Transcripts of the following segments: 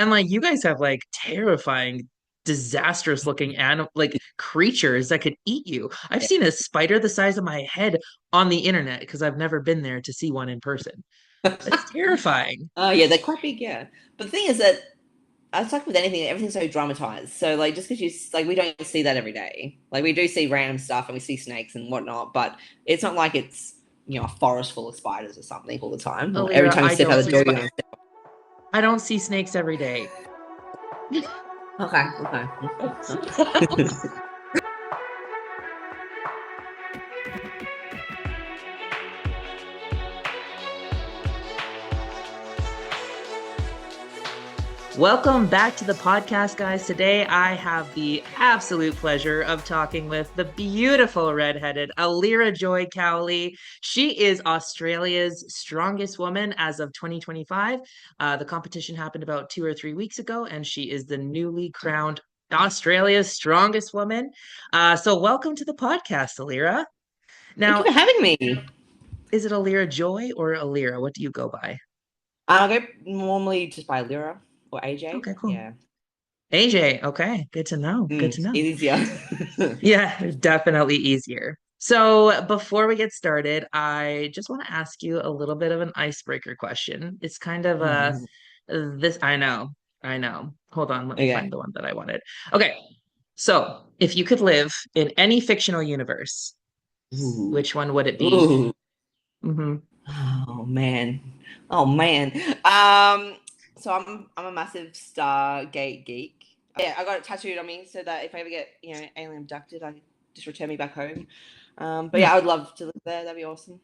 And like you guys have like terrifying, disastrous looking animal like creatures that could eat you. I've Yeah. seen a spider the size of my head on the internet because I've never been there to see one in person. That's terrifying. Oh, yeah, they're quite big, yeah. But the thing is that it's like with anything, everything's so dramatized. So, like, just because like, we don't see that every day. Like, we do see random stuff and we see snakes and whatnot, but it's not like it's, a forest full of spiders or something all the time. Or every Alira, time you step out the door, you're going to step. I don't see snakes every day. Okay, okay. Welcome back to the podcast, guys. Today I have the absolute pleasure of talking with the beautiful redheaded Allira Joy Cowley. She is Australia's strongest woman as of 2025. The competition happened about 2 or 3 weeks ago, and she is the newly crowned Australia's strongest woman. So welcome to the podcast, Allira. Thank you Now, for having me. is it Allira Joy or Allira? What do you go by? I go normally just by Lyra or AJ. Okay, cool. Yeah. AJ, okay, good to know. Good to know. Easier. Yeah, definitely easier. So before we get started, I just want to ask you a little bit of an icebreaker question. It's kind of Oh, a no. this I know. Hold on, let me find Okay. the one that I wanted. Okay. So, if you could live in any fictional universe, Ooh. which one would it be? Ooh. Hmm. Oh man. Oh man. Um, so I'm a massive Stargate geek. Yeah, I got it tattooed on me so that if I ever get, alien abducted, I just return me back home. But yeah, I would love to live there. That'd be awesome.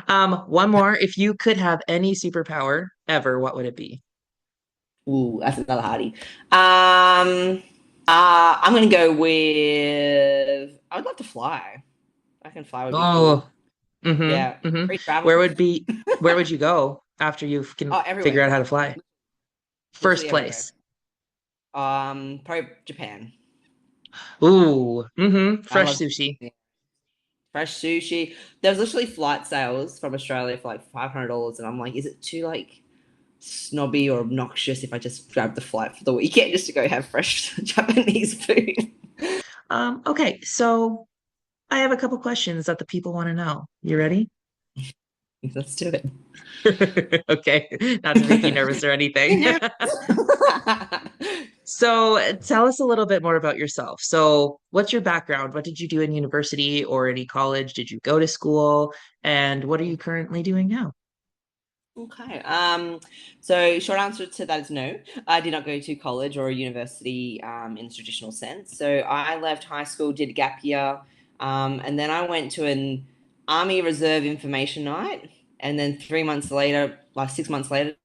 One more. If you could have any superpower ever, what would it be? Ooh, that's another hardie. Um, I'm gonna go with. I would love to fly. I can fly would be cool. Oh, mm-hmm, Yeah, mm-hmm. free travel. Where would be where would you go after you can Oh, figure out everywhere. how to fly? First Literally everywhere. place. Probably Japan. Ooh, mm-hmm. I Fresh love sushi. fresh sushi. There was literally flight sales from Australia for like $500, and I'm like, is it too like snobby or obnoxious if I just grab the flight for the weekend just to go have fresh Japanese food? Okay, so I have a couple questions that the people want to know. You ready? Let's do it. Okay, not to make you nervous or anything. Yeah. So tell us a little bit more about yourself. So, what's your background? What did you do in university or any college? Did you go to school? And what are you currently doing now? Okay. So short answer to that is no. I did not go to college or university in the traditional sense. So I left high school, did a gap year, and then I went to an Army Reserve information night. And then 3 months later, like 6 months later,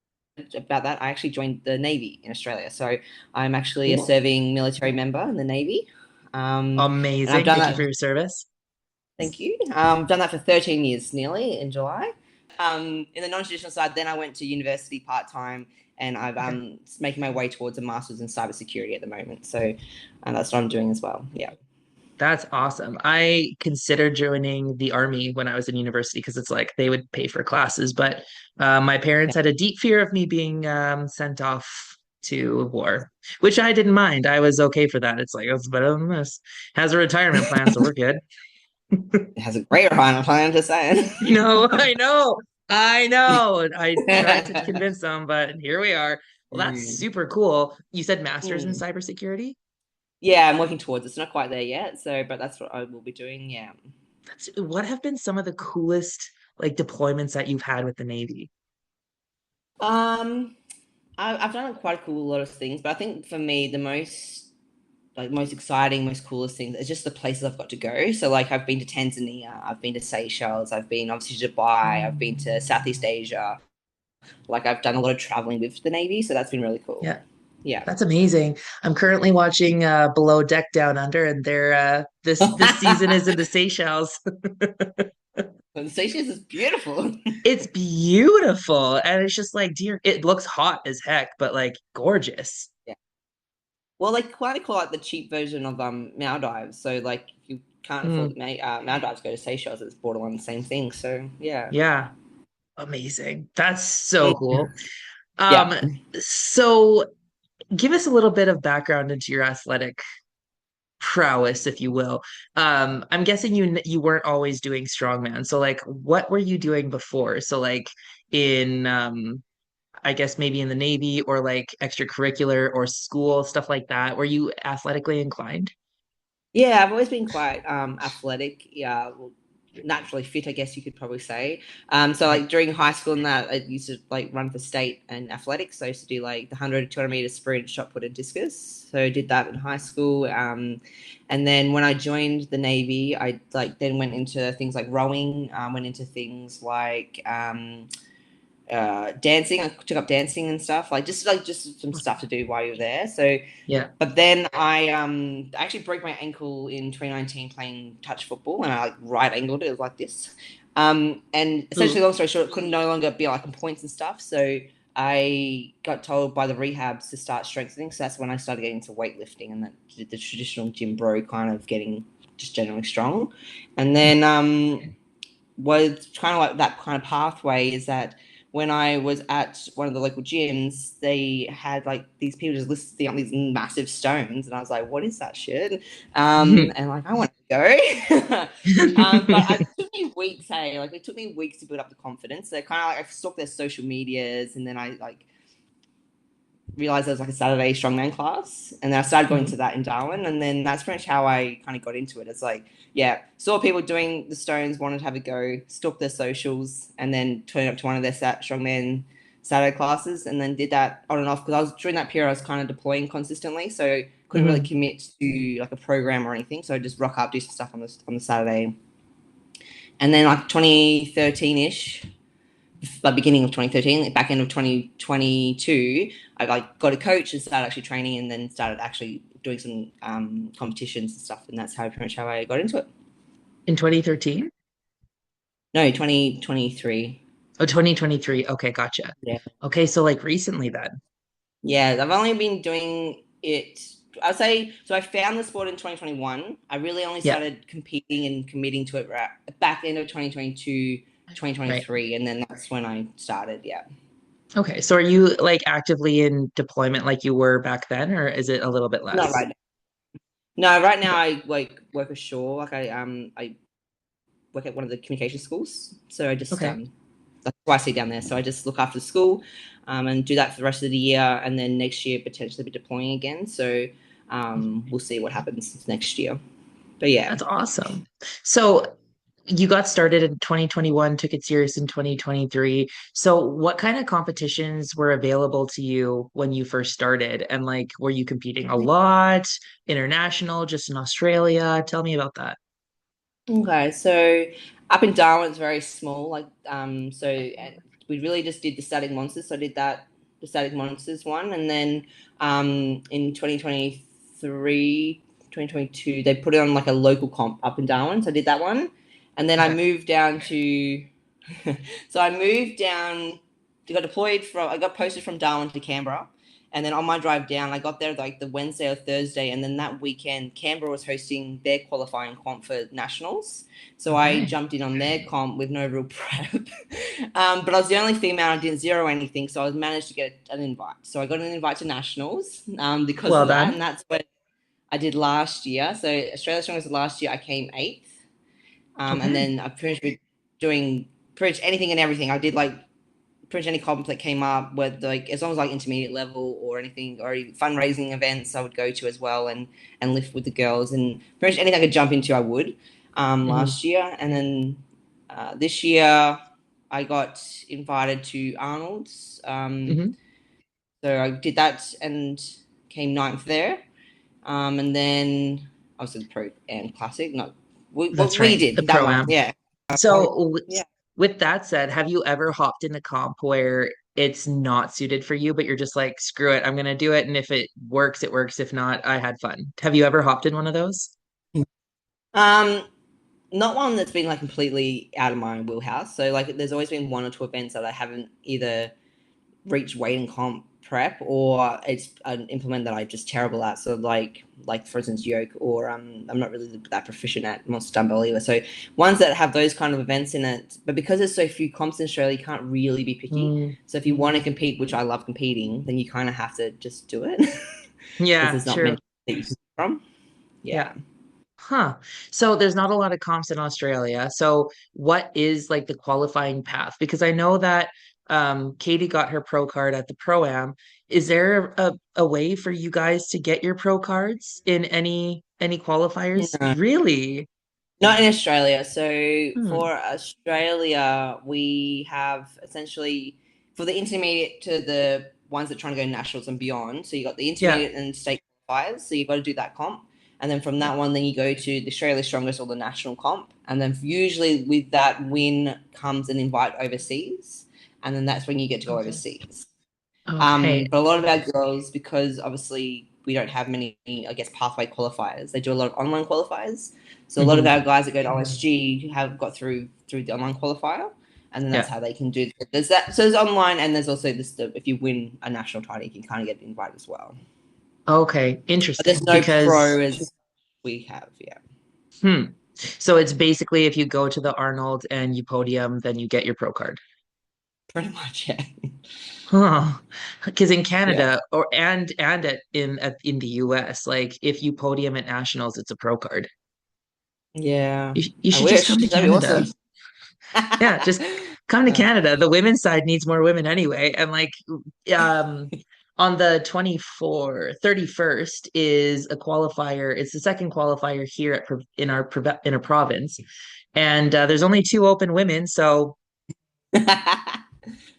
about that, I actually joined the Navy in Australia. So I'm actually a Cool. serving military member in the Navy. And I've Amazing. done Thank you for that. your service. Thank you. Done that for 13 years nearly in July. In the non-traditional side, then I went to university part-time and I've Okay. making my way towards a master's in cybersecurity at the moment. So that's what I'm doing as well. Yeah. That's awesome. I considered joining the army when I was in university because it's like they would pay for classes, but my parents Yeah. had a deep fear of me being sent off to war, which I didn't mind. I was okay for that. It's like, oh, it's better than this. Has a retirement plan, so we're good. It has a great final plan, just saying. I know, I know. I tried to convince them, but here we are. Well, that's Mm. super cool. You said master's in Mm. cybersecurity? Yeah, I'm working towards it. It's not quite there yet, so but that's what I will be doing. Yeah. What have been some of the coolest like deployments that you've had with the Navy? Um, I've done quite a cool lot of things, but I think for me the most exciting, most coolest things is just the places I've got to go. So like I've been to Tanzania, I've been to Seychelles, I've been obviously to Dubai, I've been to Mm. Southeast Asia. Like I've done a lot of traveling with the Navy, so that's been really cool. Yeah, Yeah. that's amazing. I'm currently watching Below Deck Down Under, and they're this season is in the Seychelles. But the Seychelles is beautiful. It's beautiful, and it's just like, dear, it looks hot as heck, but like gorgeous. Yeah. Well, they kind of call it the cheap version of Maldives. So like if you can't afford Mm, Maldives, go to Seychelles. It's borderline the same thing. So yeah. yeah, amazing. That's so Mm. cool. Yeah. Um, so Give us a little bit of background into your athletic prowess, if you will. I'm guessing you weren't always doing strongman. So like what were you doing before? So like in I guess maybe in the Navy or like extracurricular or school, stuff like that. Were you athletically inclined? Yeah, I've always been quite athletic. Yeah, well, naturally fit, I guess you could probably say. So Mhm. like during high school and that, I used to like run for state and athletics. So I used to do like the 100, 200 meter sprint, shot put, and discus. So I did that in high school. And then when I joined the Navy, I like then went into things like rowing. Went into things like dancing. I took up dancing and stuff, like just some stuff to do while you're there. So Yeah. but then I actually broke my ankle in 2019 playing touch football, and I like right angled it. It was like this. And essentially, Ooh. long story short, it could no longer be like on points and stuff. So I got told by the rehabs to start strengthening. So that's when I started getting into weightlifting and the traditional gym bro kind of getting just generally strong. And then was kind of like that kind of pathway is that when I was at one of the local gyms, they had like these people just listing up these massive stones, and I was like, "What is that shit?" And like, I want to go, but it took me weeks. Hey, like it took me weeks to build up the confidence. So kind of like I stalked their social medias, and then I like realized there was like a Saturday strongman class, and then I started going Mhm. to that in Darwin, and then that's pretty much how I kind of got into it. It's like, yeah, saw people doing the stones, wanted to have a go, stalked their socials, and then turned up to one of their strongman Saturday classes, and then did that on and off because I was during that period I was kind of deploying consistently, so couldn't really Mhm. commit to like a program or anything. So I just rock up, do some stuff on the Saturday, and then like 2013 ish, the beginning of 2013, back end of 2022, I like got a coach and started actually training, and then started actually doing some competitions and stuff, and that's how pretty much how I got into it. In 2013? No, 2023. Oh, 2023. Okay, gotcha. Yeah, Okay, so like recently then. yeah. I've only been doing it. I'd say so. I found the sport in 2021. I really only Yeah, started competing and committing to it right back end of 2022, right. 2023, and then that's when I started. Yeah. Okay, so are you like actively in deployment like you were back then, or is it a little bit Not less? right now. No, right now Okay. I like work ashore. Like I work at one of the communication schools. So I just Okay. that's why I see down there. So I just look after the school and do that for the rest of the year, and then next year potentially be deploying again. So we'll see what happens next year. But yeah. That's awesome. So you got started in 2021, took it serious in 2023. So what kind of competitions were available to you when you first started? And like, were you competing a lot, international, just in Australia? Tell me about that. Okay, so up in Darwin it's very small. Like we really just did the static monsters. So I did that the static monsters one, and then in 2023, 2022 they put it on like a local comp up in Darwin. So I did that one, and then I Okay. moved down to so I moved down, I got posted from Darwin to Canberra. And then on my drive down, I got there like the Wednesday or Thursday. And then that weekend, Canberra was hosting their qualifying comp for nationals. So I Okay. jumped in on their comp with no real prep. But I was the only female. I didn't zero anything. So I managed to get an invite. So I got an invite to nationals because Well of that. done. And that's what I did last year. So Australia Strongest last year, I came eighth. And Okay. then I pretty much been doing pretty much anything and everything. I did like pretty much any comp that came up with like as long as like intermediate level or anything or fundraising events I would go to as well and lift with the girls and pretty much anything I could jump into I would Hmm. last year and then this year I got invited to Arnold's Hmm. so I did that and came ninth there and then obviously the pro and classic not That's what we right. The did that one pro-am. yeah So yeah. with that said, have you ever hopped in a comp where it's not suited for you, but you're just like, screw it, I'm gonna do it, and if it works, it works. If not, I had fun. Have you ever hopped in one of those? um Not one that's been like completely out of my wheelhouse. So like there's always been one or two events that I haven't either reached weight and comp prep, or it's an implement that I'm just terrible at. So like for instance, yoke, or I'm not really that proficient at monster dumbbell either. So ones that have those kind of events in it, but because there's so few comps in Australia, you can't really be picky. Mm, So if you want to compete, which I love competing, then you kind of have to just do it because yeah, there's not true. many that you can pick from. Yeah. Yeah. Huh. So there's not a lot of comps in Australia. So what is like the qualifying path? Because I know that Katie got her pro card at the Pro Am. Is there a way for you guys to get your pro cards in any qualifiers? No. Really? Not in Australia. So Hmm. for Australia, we have essentially for the intermediate to the ones that are trying to go nationals and beyond. So you got the Yeah. intermediate and state qualifiers. So you've got to do that comp. And then from Yeah. that one, then you go to the Australia's Strongest or the national comp. And then usually with that win comes an invite overseas. And then that's when you get to go Okay. overseas. Okay. But a lot of our girls, because obviously we don't have many, I guess, pathway qualifiers, they do a lot of online qualifiers. So a lot of Hmm. our guys that go to OSG have got through the online qualifier, and then that's Yeah. how they can do. There's that. So there's online, and there's also this. If you win a national title, you can kind of get invited as well. Okay. But there's Interesting. no Because pro as we have. Yeah, hmm. So it's basically if you go to the Arnold and you podium, then you get your pro card. pretty much. Yeah, Huh. Because in yeah, Canada or and in the US, like if you podium at nationals, it's a pro card. yeah. You I should just wish come to that'd be Canada. awesome. Yeah, just come to Canada. The women's side needs more women anyway. And like um on the 24th, 31st is a qualifier. It's the second qualifier here at in our province. And there's only two open women, so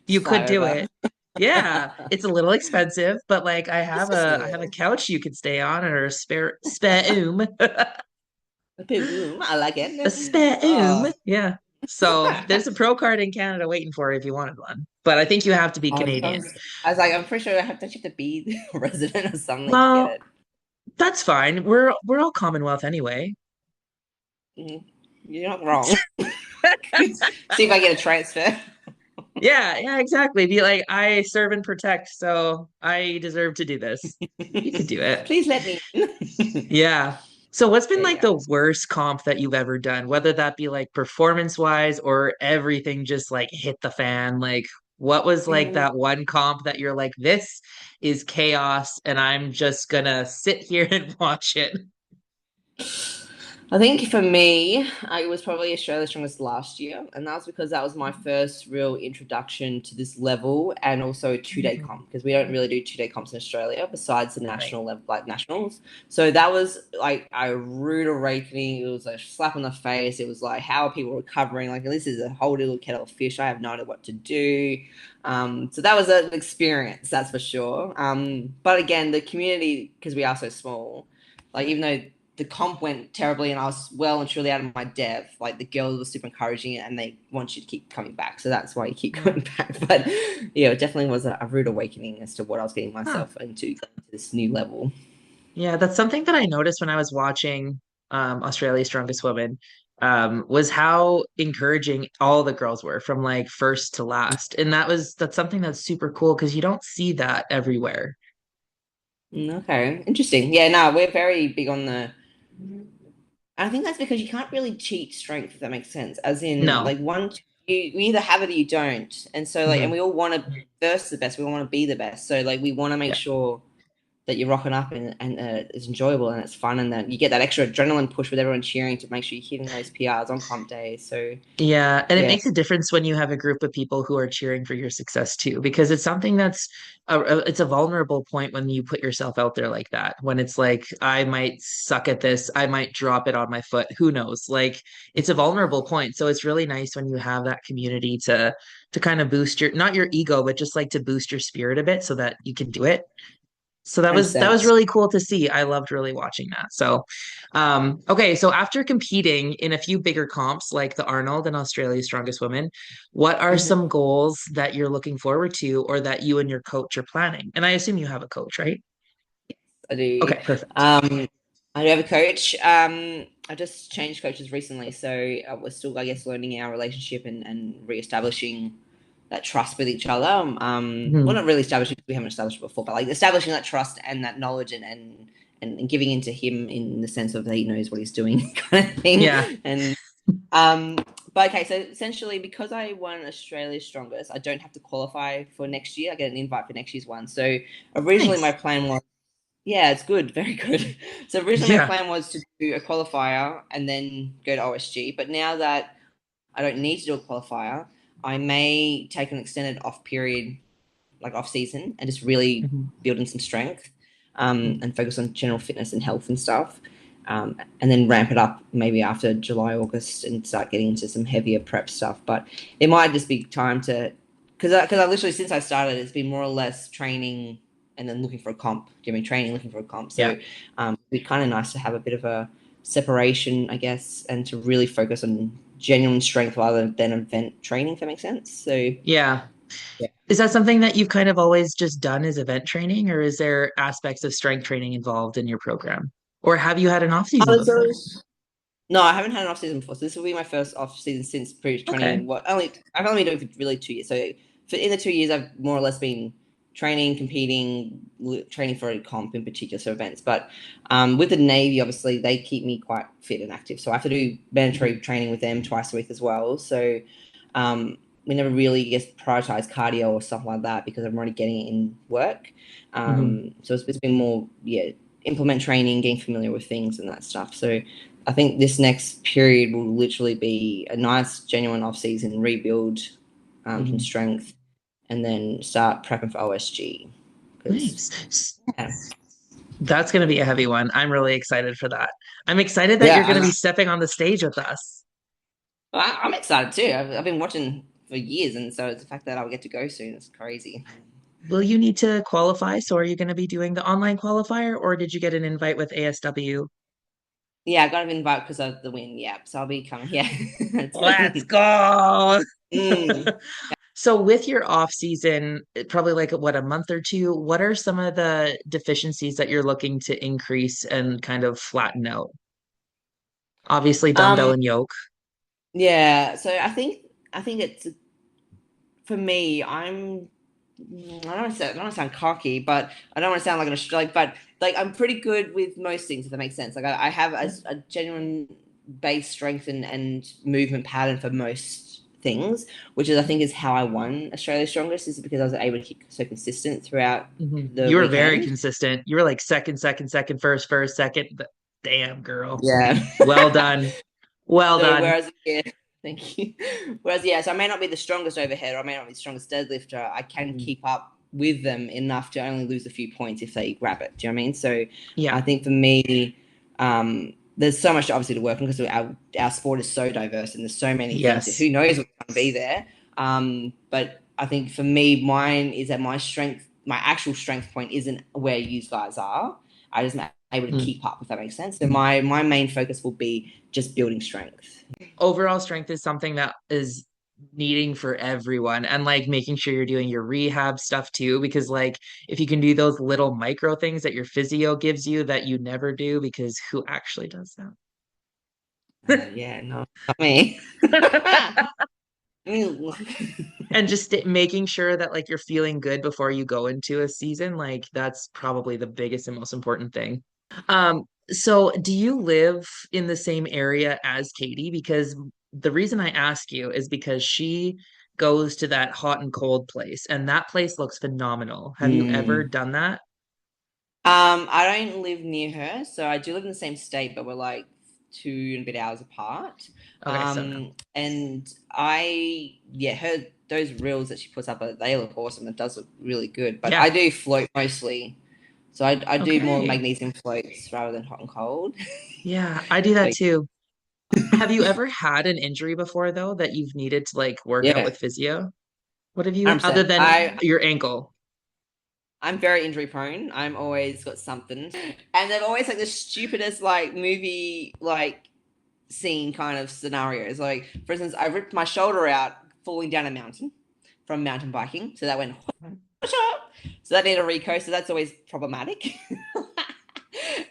you Just could fly do over. it. Yeah, it's a little expensive, but like It's just a I have a little. couch you could stay on or a spare room. I like A it. spare room. Oh. Yeah. So there's a pro card in Canada waiting for you if you wanted one. But I think you have to be Canadian. I was like, I'm pretty sure I have to be a resident or something to get Well, it. that's fine. We're all Commonwealth anyway. Mhm. You're not wrong. See if I get a transfer. Yeah, yeah, exactly. Be like, I serve and protect, so I deserve to do this. You could do it. Please let me in. Yeah. So what's been There you like go. the worst comp that you've ever done, whether that be like performance wise or everything just like hit the fan? Like what was like Mm. that one comp that you're like, this is chaos and I'm just gonna sit here and watch it? I think for me, it was probably Australia's Strongest last year, and that was because that was my first real introduction to this level, and also a 2 day Mhm. comp because we don't really do 2 day comps in Australia besides the Right. national level, like nationals. So that was like a rude awakening. It was a slap on the face. It was like, how are people recovering? Like, this is a whole little kettle of fish. I have no idea what to do. So that was an experience, that's for sure. But again, the community, because we are so small, like even though the comp went terribly and I was well and truly out of my depth, like the girls were super encouraging and they want you to keep coming back. So that's why you keep Yeah. going back. But yeah, it definitely was a rude awakening as to what I was getting Huh. myself into going to this new level. Yeah, that's something that I noticed when I was watching Australia's Strongest Woman, was how encouraging all the girls were from like first to last. And that's something that's super cool because you don't see that everywhere. Okay, interesting. Yeah, no, we're very big on the. I think that's because you can't really cheat strength, if that makes sense. As in, No. like you either have it or you don't, and so like, and Hmm. we all want to burst the best. We all want to be the best. So like, we want to make Yeah. sure that you're rocking up and it's enjoyable and it's fun and that you get that extra adrenaline push with everyone cheering to make sure you're hitting those PRs on comp day. So Yeah, and it yeah, makes a difference when you have a group of people who are cheering for your success too, because it's something that's it's a vulnerable point when you put yourself out there like that. When it's like, I might suck at this, I might drop it on my foot, who knows? Like it's a vulnerable point. So it's really nice when you have that community to kind of boost your not your ego, but just like to boost your spirit a bit so that you can do it. So that was 100%. really cool to see. I loved really watching that. So okay, so after competing in a few bigger comps like the Arnold and Australia's Strongest Woman, what are Mhm. some goals that you're looking forward to or that you and your coach are planning? And I assume you have a coach, right? I do. Okay, perfect. Um, I do have a coach. I just changed coaches recently, so we're still, I guess, learning our relationship and reestablishing that trust with each other. Well, Mhm. not really establishing, we haven't established it before, but like establishing that trust and that knowledge and giving into him in the sense of that he knows what he's doing kind of thing. Yeah. And um, but okay, so essentially, because I won Australia's Strongest, I don't have to qualify for next year. I get an invite for next year's one. So originally, my Nice. plan was, yeah, it's good, very good. So originally, my Yeah. plan was to do a qualifier and then go to OSG. But now that I don't need to do a qualifier, I may take an extended off period, like off season, and just really Mhm. build in some strength, Mhm. and focus on general fitness and health and stuff. And then ramp it up maybe after July, August, and start getting into some heavier prep stuff. But it might just be time to, because I literally, since I started, it's been more or less training and then looking for a comp. Doing training, looking for a comp. Yeah. So it'd be kind of nice to have a bit of a separation, I guess, and to really focus on genuine strength rather than event training. If that makes sense. So Yeah. yeah. Is that something that you've kind of always just done as event training, or is there aspects of strength training involved in your program? Or have you had an off I season was before? always No, I haven't had an off season before. So this will be my first off season since previous Okay. 20. What only I've only been doing it for really 2 years. So for in the 2 years, I've more or less been training, competing, training for a comp in particular, so events. But with the Navy, obviously they keep me quite fit and active. So I have to do Mhm. mandatory training with them twice a week as well. So we never really get prioritize cardio or stuff like that because I'm already getting it in work. Mhm. So it's been more, yeah, implement training, getting familiar with things and that stuff. So I think this next period will literally be a nice, genuine off season, rebuild some Mhm. strength, and then start prepping for OSG. Because Nice. yeah, That's going to be a heavy one. I'm really excited for that. I'm excited that you're yeah, going to be stepping on the stage with us. I'm excited too. I've been watching for years, and so it's the fact that I'll get to go soon is crazy. Will you need to qualify? So are you going to be doing the online qualifier, or did you get an invite with ASW? Yeah, I got an invite because of the win. Yeah, so I'll be coming. Yeah, it's Let's fun. go. Mm. So with your off season, probably like what, a month or two, what are some of the deficiencies that you're looking to increase and kind of flatten out? Obviously, dumbbell Um, and yoke. yeah, so I think it's for me. I don't want to sound cocky, but I don't want to sound like an Australian. But like I'm pretty good with most things, if that makes sense. Like I have Yeah. a genuine base strength and movement pattern for most things, which is I think is how I won Australia's Strongest, is because I was able to keep so consistent throughout Mhm. the You were very weekend. consistent. You were like second, second, second, first, first, second. Damn, girl. Yeah. Well done. Well So done. whereas yeah, thank you. Whereas yeah, so I may not be the strongest overhead, or I may not be the strongest deadlifter. I can Mhm. keep up with them enough to only lose a few points if they grab it. Do you know what I mean? So Yeah. I think for me, there's so much obviously to work on because our sport is so diverse and there's so many things. Yes. Who knows what's going to be there? But I think for me, mine is that my strength, my actual strength point, isn't where you guys are. I just able to Mm. keep up, if that makes sense. So my main focus will be just building strength. Overall strength is something that is needing for everyone, and like making sure you're doing your rehab stuff too, because like if you can do those little micro things that your physio gives you that you never do, because who actually does Yeah, no, not me. that? Mm. And just making sure that like you're feeling good before you go into a season, like that's probably the biggest and most important thing. So do you live in the same area as Katie? Because the reason I ask you is because she goes to that hot and cold place, and that place looks phenomenal. Have you ever Mm. done that? I don't live near her, so I do live in the same state, but we're like 2 and a bit hours apart. Okay, so no. And yeah, her those reels that she puts up, they look awesome. It does look really good. But Yeah. I do float mostly, so I do more Okay. magnesium floats rather than hot and cold. Yeah, I do that But too. Have you ever had an injury before though that you've needed to like work out yeah, with physio? What have you, other 100%. than your ankle? I'm very injury prone. I'm always got something. And they've always like the stupidest like movie like scene kind of scenarios. Like for instance, I ripped my shoulder out falling down a mountain from mountain biking. So that went so that needed a reco, so that's always problematic.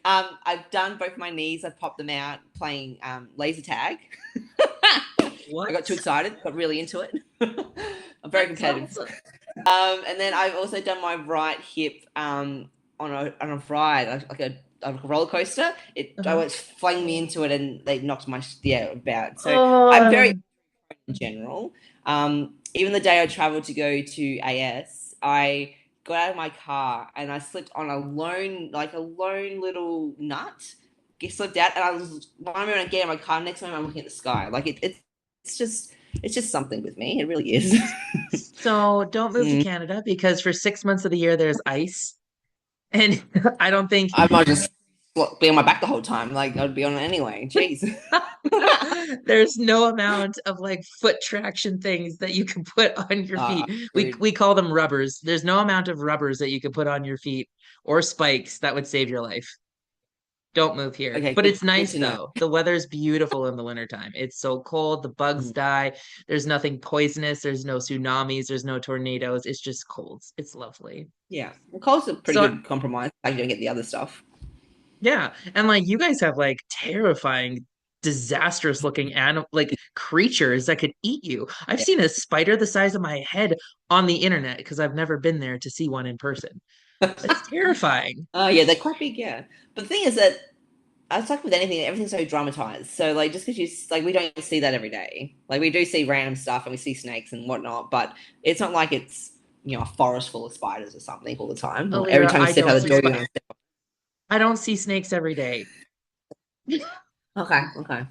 I've done both my knees, I've popped them out playing laser tag. I got too What? excited, got really into it. But very That's competitive. awesome. And then I've also done my right hip on a ride, like a roller coaster. I Uh-huh. was flung me into it, and they knocked my about. So I'm very Oh, in general. Even the day I traveled to go to AS, I got out of my car and I slipped on a lone little nut. Get slipped out, and I was one moment I get in my car, next moment I'm looking at the sky. It's just it's just something with me. It really is. so don't move to Mm. Canada because for 6 months of the year there's ice. And I don't think I might just be on my back the whole time. Like I'd be on it anyway. Jeez. there's no amount of like foot traction things that you can put on your feet. We Rude. we call them rubbers. There's no amount of rubbers that you can put on your feet or spikes that would save your life. Don't move here. Okay, But it's good nice to know. though. The weather's beautiful in the wintertime. It's so cold, the bugs Mm. die. There's nothing poisonous, there's no tsunamis, there's no tornadoes. It's just cold. It's lovely. Yeah, well, cold's a pretty So good compromise. I don't get the other stuff. yeah, and like you guys have like terrifying, disastrous looking animal like creatures that could eat you. I've Yeah. seen a spider the size of my head on the internet because I've never been there to see one in person. That's terrifying. Oh, yeah, they're quite big. Yeah, but the thing is that it's like with anything, everything's so dramatized. So like, just because we don't see that every day. Like we do see random stuff and we see snakes and whatnot, but it's not like it's a forest full of spiders or something all the time. Or every Alira, time you step out the door, you're gonna. I don't see snakes every day. Okay, okay.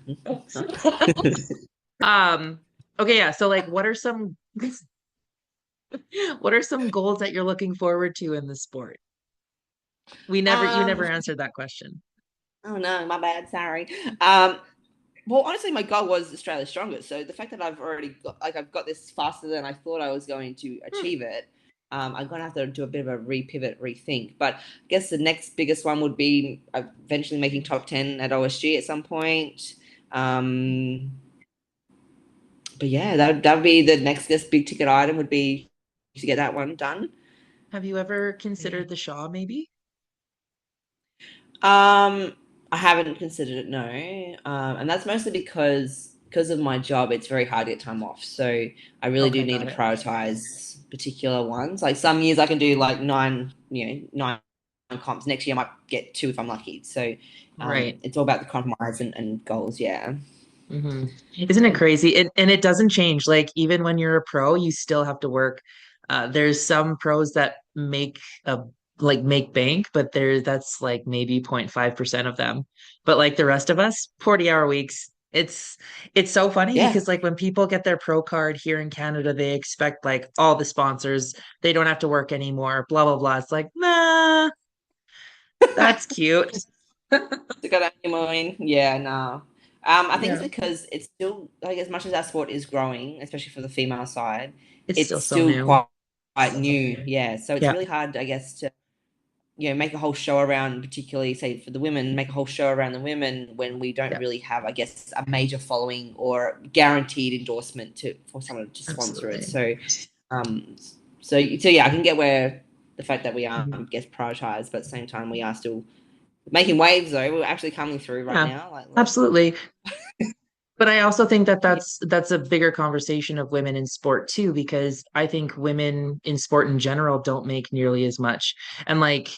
Um, okay, yeah. So like what are some goals that you're looking forward to in the sport? You um, never answered that question. oh no, my bad. Sorry. Um, well, honestly, my goal was Australia's strongest. So the fact that I've got this faster than I thought I was going to Hmm. achieve it, I'm gonna have to do a bit of a repivot, rethink. But I guess the next biggest one would be eventually making top 10 at OSG at some point. Um, but yeah, that'd be the next guess big ticket item would be to get that one done. Have you ever Yeah. considered the Shaw maybe? I haven't considered it, no. And that's mostly because of my job, it's very hard to get time off. So I really do Okay, need got to it. prioritize particular ones. Like some years I can do like nine comps. Next year I might get two if I'm lucky. So Right. it's all about the compromise and goals, yeah. Hmm. Isn't it crazy? And it doesn't change. Like even when you're a pro, you still have to work. There's some pros that a make bank, but that's like maybe 0.5% of them. But like the rest of us, 40-hour weeks. It's so funny Yeah. because like when people get their pro card here in Canada, they expect like all the sponsors, they don't have to work anymore, blah blah blah. It's like, nah, that's cute. To go down your mind. Yeah, no. I think it's Yeah, because it's still like as much as our sport is growing, especially for the female side, it's still it's so still new. quite new. Yeah, so it's Yeah, really hard, I guess, to make a whole show around, particularly say for the women, make a whole show around the women when we don't yeah, really have, I guess, a major following or guaranteed endorsement to for someone to sponsor it. absolutely. Um, so yeah, I can get where the fact that we are, I Mhm. guess, prioritized, but at the same time, we are still making waves though. We're actually coming through right Yeah, now. Like absolutely. But I also think that yeah. that's a bigger conversation of women in sport too, because I think women in sport in general don't make nearly as much. And like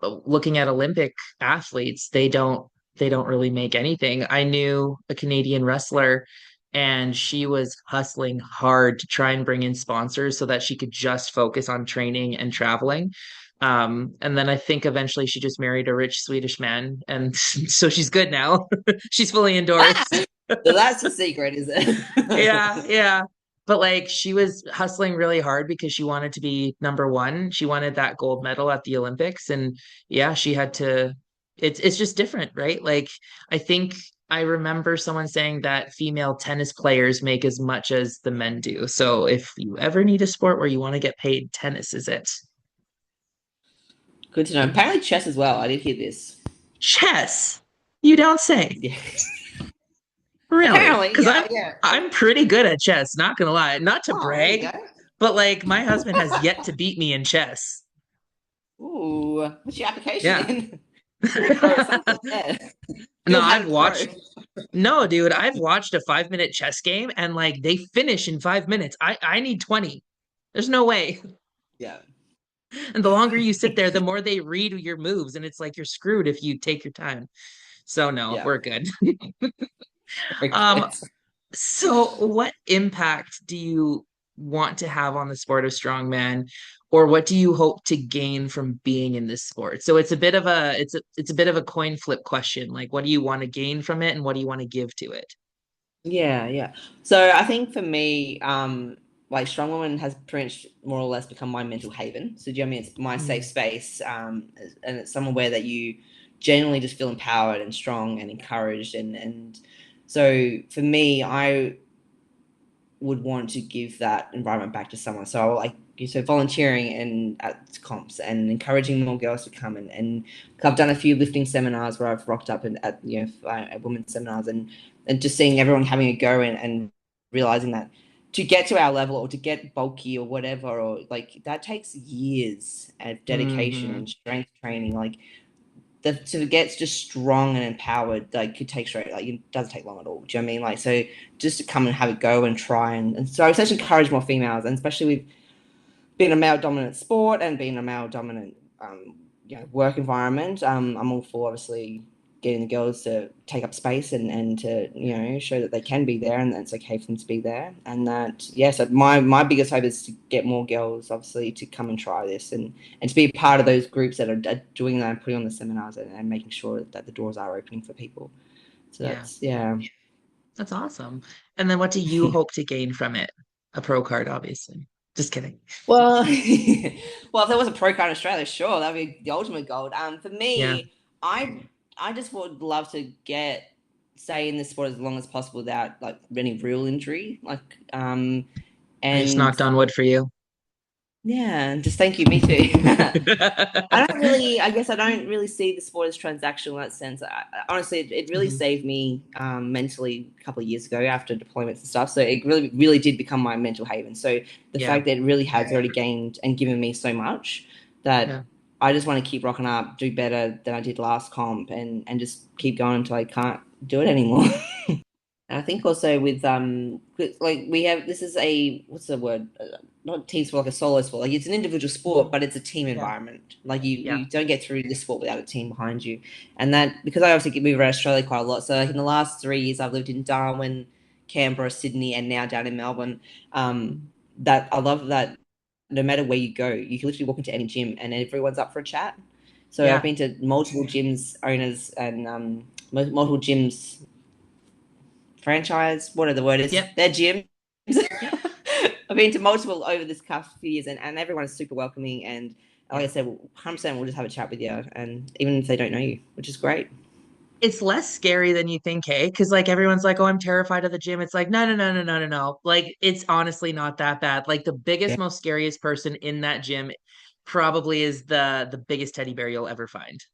looking at Olympic athletes, they don't really make anything. I knew a Canadian wrestler and she was hustling hard to try and bring in sponsors so that she could just focus on training and traveling. And then I think eventually she just married a rich Swedish man, and so she's good now. She's fully endorsed. So that's the secret, is it? Yeah, yeah. But like she was hustling really hard because she wanted to be number one. She wanted that gold medal at the Olympics. And yeah, she had to it's just different, right? Like I think I remember someone saying that female tennis players make as much as the men do. So if you ever need a sport where you want to get paid, tennis is it. Good to know. Apparently chess as well. I did hear this. Chess. You don't say. Yeah. Really? Apparently, Because yeah, yeah. I'm pretty good at chess, not gonna lie. Not to Oh, there you brag, go. but like my husband has yet to beat me in chess. Ooh, what's your application Yeah. in? Pretty pro, it sounds like. Yeah. No, Field Habits Pro. no, dude, I've watched a 5-minute chess game and like they finish in 5 minutes. I need 20. There's no way. Yeah. And the longer you sit there, the more they read your moves, and it's like you're screwed if you take your time. So no, Yeah. we're good. Very Um, good. so what impact do you want to have on the sport of strongman, or what do you hope to gain from being in this sport? So it's a bit of a bit of a coin flip question. Like, what do you want to gain from it, and what do you want to give to it? Yeah, yeah. So I think for me, like Strongwoman has pretty much more or less become my mental haven. So do you know what I mean? It's my safe Mm, space, and it's somewhere that you generally just feel empowered and strong and encouraged. And so for me, I would want to give that environment back to someone. So like you said, volunteering and at comps and encouraging more girls to come and I've done a few lifting seminars where I've rocked up and at at women's seminars and just seeing everyone having a go and realizing that to get to our level or to get bulky or whatever or like that takes years of dedication hmm and strength training like to get just strong and empowered, like could take straight, like it doesn't take long at all. Do you know what I mean? Like, so just to come and have a go and try and so I essentially encourage more females, and especially with being a male dominant sport and being a male dominant, work environment. I'm all for obviously getting the girls to take up space and to show that they can be there and that it's okay for them to be there and that so my biggest hope is to get more girls obviously to come and try this and to be a part of those groups that are doing that and putting on the seminars and making sure that the doors are opening for people. So Yeah, that's yeah. that's awesome. And then what do you hope to gain from it? A pro card, obviously. Just kidding. Well, well, if there was a pro card in Australia, sure, that'd be the ultimate gold. For Yeah. me, I just would love to stay in this sport as long as possible without like any real injury. I just And knocked on wood for you. yeah, and just thank you, me too. I guess I don't really see the sport as transactional in that sense. Honestly, it really Mhm. saved me mentally a couple of years ago after deployments and stuff. So it really, really did become my mental haven. So the Yeah. fact that it really has already gained and given me so much that Yeah. I just want to keep rocking up, do better than I did last comp, and just keep going until I can't do it anymore. And I think also like we have this is a what's the word? Not team sport, like a solo sport. Like it's an individual sport, Mhm. but it's a team Yeah. environment. Like Yeah. you don't get through this sport without a team behind you. And that because I obviously move around Australia quite a lot. So like in the last 3 years, I've lived in Darwin, Canberra, Sydney, and now down in Melbourne. Um, Mhm. that I love that no matter where you go, you can literally walk into any gym and everyone's up for a chat. So I've Yeah. been to multiple gyms owners and multiple gyms franchise, whatever the word is, Yep. their gyms. Yep. I've been to multiple over this past few years, and everyone is super welcoming. And like I Yeah. said, 100% we'll just have a chat with you, and even if they don't know you, which is great. It's less scary than you think, hey? Because like everyone's like, oh, I'm terrified of the gym. It's like, no, no, no, no, no, no, no. Like it's honestly not that bad. Like the biggest, Yeah, most scariest person in that gym probably is the biggest teddy bear you'll ever find.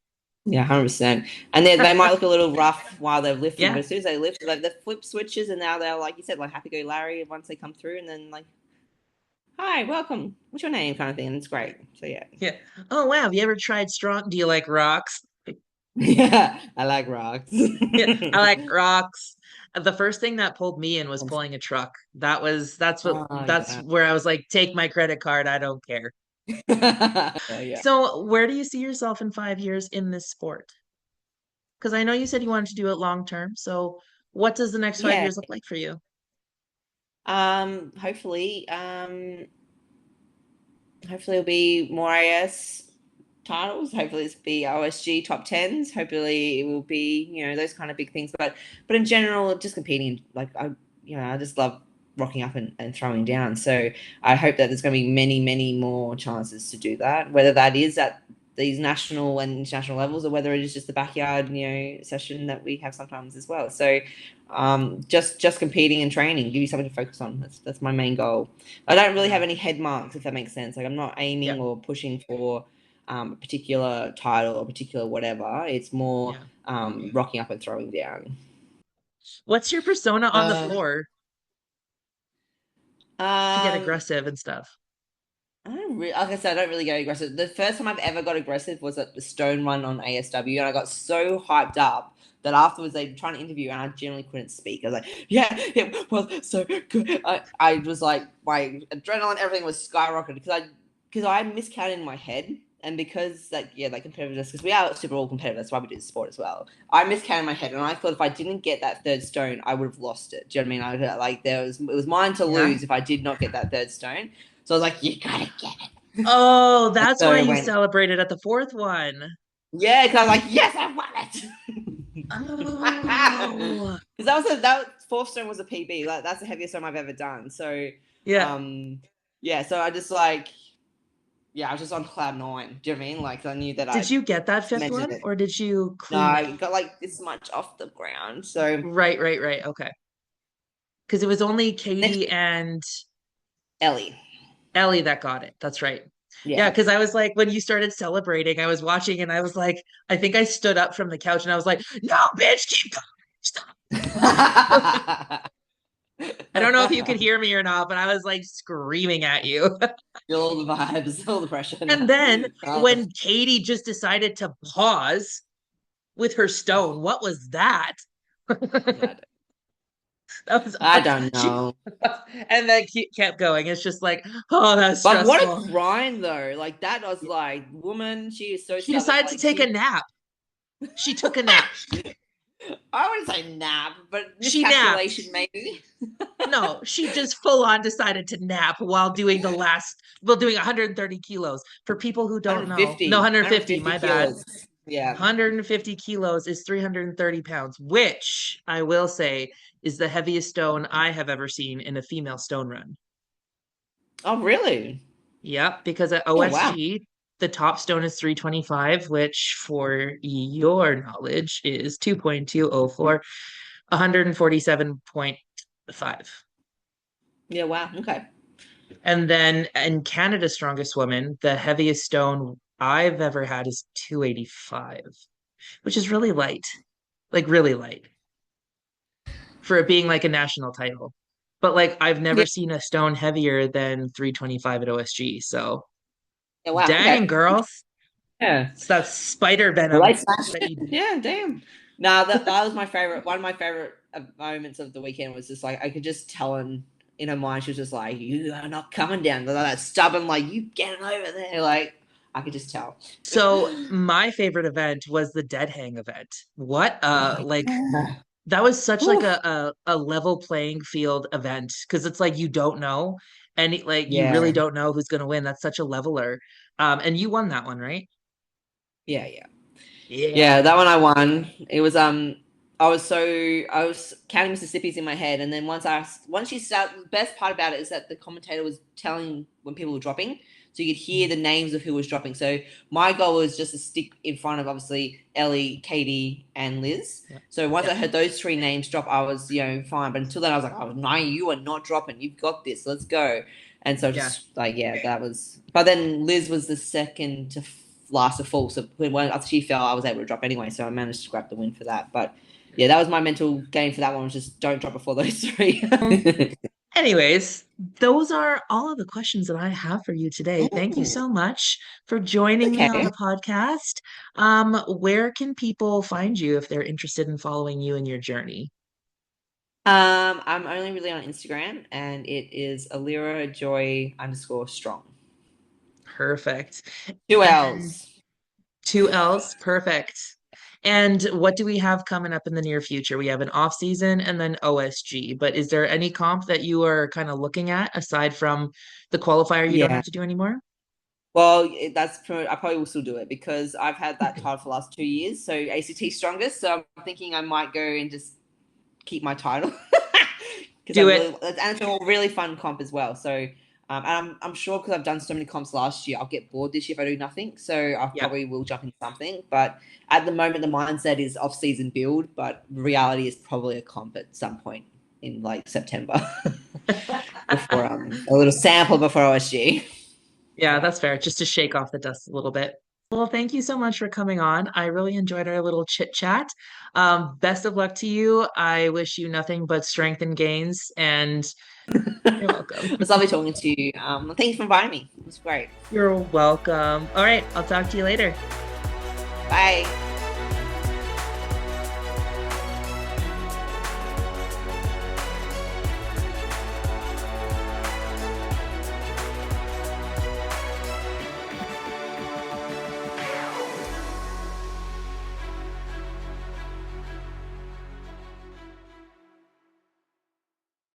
yeah, 100%. And they might look a little rough while they're lifting, but Yeah. as soon as they lift, like the flip switches, and now they're like you said, like happy go Larry once they come through, and then like, hi, welcome, what's your name, kind of thing, and it's great. So yeah, Yeah. Oh wow. Have you ever tried strong? Do you like rocks? yeah, I like rocks. Yeah, I like rocks. The first thing that pulled me in was pulling a truck. Oh That's yeah. where I was like, take my credit card, I don't care. Yeah, yeah. So, where do you see yourself in 5 years in this sport? Because I know you said you wanted to do it long term. So, what does the next five Yeah. years look like for you? Hopefully, hopefully it'll be more AS titles. Hopefully it'll be OSG top tens. Hopefully it will be, those kind of big things. But in general, just competing, like I just love rocking up and throwing down. So I hope that there's going to be many, many more chances to do that. Whether that is at these national and international levels, or whether it is just the backyard, session that we have sometimes as well. So, just competing and training, give you something to focus on. That's my main goal. I don't really Yeah. have any head marks, if that makes sense. Like I'm not Yeah. aiming or pushing for a particular title or particular whatever. It's more Yeah. rocking up and throwing down. What's your persona on the Uh, floor to get um, aggressive and stuff? like I said, I don't really get aggressive. The first time I've ever got aggressive was at the stone run on ASW, and I got so hyped up that afterwards they were trying to interview and I generally couldn't speak. I was like, yeah, it was so good. I was like, my adrenaline, everything was skyrocketed because I miscounted in my head. And because that competitiveness, because we are super all competitive, that's why we do the sport as well. I miscounted in my head, and I thought if I didn't get that third stone, I would have lost it. Do you know what I mean? It was mine to lose if I did not get that third stone. So I was like, you gotta get it. Oh, that's So why I you went, celebrated at the fourth one. yeah, because I was like, yes, I won Oh, it. Because that fourth stone was a PB. Like that's the heaviest stone I've ever done. So, yeah. yeah. So I was just on cloud nine. Do you know what I mean? Like I knew that Did I you get that fifth cemented one it. or did you No, clean it? I got like this much off the ground. So Right, right, right. Okay. Because it was only next, Katie and Ellie. Ellie that got it. That's right. Yeah, Yeah. because I was like, when you started celebrating, I was watching and I was like, I think I stood up from the couch and I was like, no, bitch, keep going. Stop. I don't know if you could hear me or not, but I was like screaming at you. Feel all the vibes, all the pressure And now. then when Katie just decided to pause with her stone, what was that? That was I awesome. don't She know. and then kept going. It's just like, oh, that's Like what stressful. a grind though. Like that was like, woman, she is so She stubborn. decided to Like take a nap. She took a nap. I wouldn't say nap, but She napped. miscalculation maybe. No, she just full on decided to nap while doing 130 kilos. For people who don't know, no, 150, 150 my bad. kilos. Yeah. 150 kilos is 330 pounds, which I will say is the heaviest stone I have ever seen in a female stone run. Oh, really? Yep, because at Oh, wow. OSG, the top stone is 325, which for your knowledge is 2.204, 147.5. Yeah, wow. Okay. And then in Canada's Strongest Woman, the heaviest stone I've ever had is 285, which is really light, like really light for it being like a national title. But like I've Yeah. never seen a stone heavier than 325 at OSG. So Yeah, wow. dang, Okay. girls. Yeah. It's that spider Well, venom they smashed that it. you do. Yeah, damn. No, that was my favorite. One of my favorite moments of the weekend was just like I could just tell in her mind she was just like, "You are not coming down." That stubborn, like you getting over there. Like I could just tell. So my favorite event was the dead hang event. What Oh like yeah. that was such like Whew. a level playing field event because it's like you don't know and like you really Yeah. don't know who's gonna win. That's such a leveler. And you won that one, right? Yeah, yeah. Yeah. Yeah, that one I won. It was I was counting Mississippi's in my head, and then once you start, the best part about it is that the commentator was telling when people were dropping, so you could hear the names of who was dropping. So my goal was just to stick in front of obviously Ellie, Katie, and Liz. Yeah. So once Yeah. I heard those three names drop, I was fine. But until then, I was like, oh no, you are not dropping. You've got this. Let's go. And so Yeah. just like yeah, that was. But then Liz was the second to last of full. So when after she fell, I was able to drop anyway. So I managed to grab the win for that. But yeah, that was my mental game for that one. Was just don't drop before those three. Anyways, those are all of the questions that I have for you today. Thank you Ooh, so much for joining me on okay. the podcast. Where can people find you if they're interested in following you in your journey? I'm only really on Instagram, and it is Allira Joy _ strong. Perfect. Two And L's. two L's, perfect. And what do we have coming up in the near future? We have an off season and then OSG. But is there any comp that you are kind of looking at aside from the qualifier you don't Yeah. have to do anymore? Well, I probably will still do it because I've had that title for the last 2 years. So ACT strongest. So I'm thinking I might go and just keep my title because I Do really it. and it's a really fun comp as well. So and I'm sure because I've done so many comps last year, I'll get bored this year if I do nothing. So I Yeah. probably will jump into something. But at the moment, the mindset is off season build, but reality is probably a comp at some point in like September before a little sample before OSG. Yeah, Yeah. that's fair. Just to shake off the dust a little bit. Well, thank you so much for coming on. I really enjoyed our little chit chat. Best of luck to you. I wish you nothing but strength and gains, and you're welcome. It was lovely talking to you. Thank you for inviting me. It was great. You're welcome. All right, I'll talk to you later. Bye.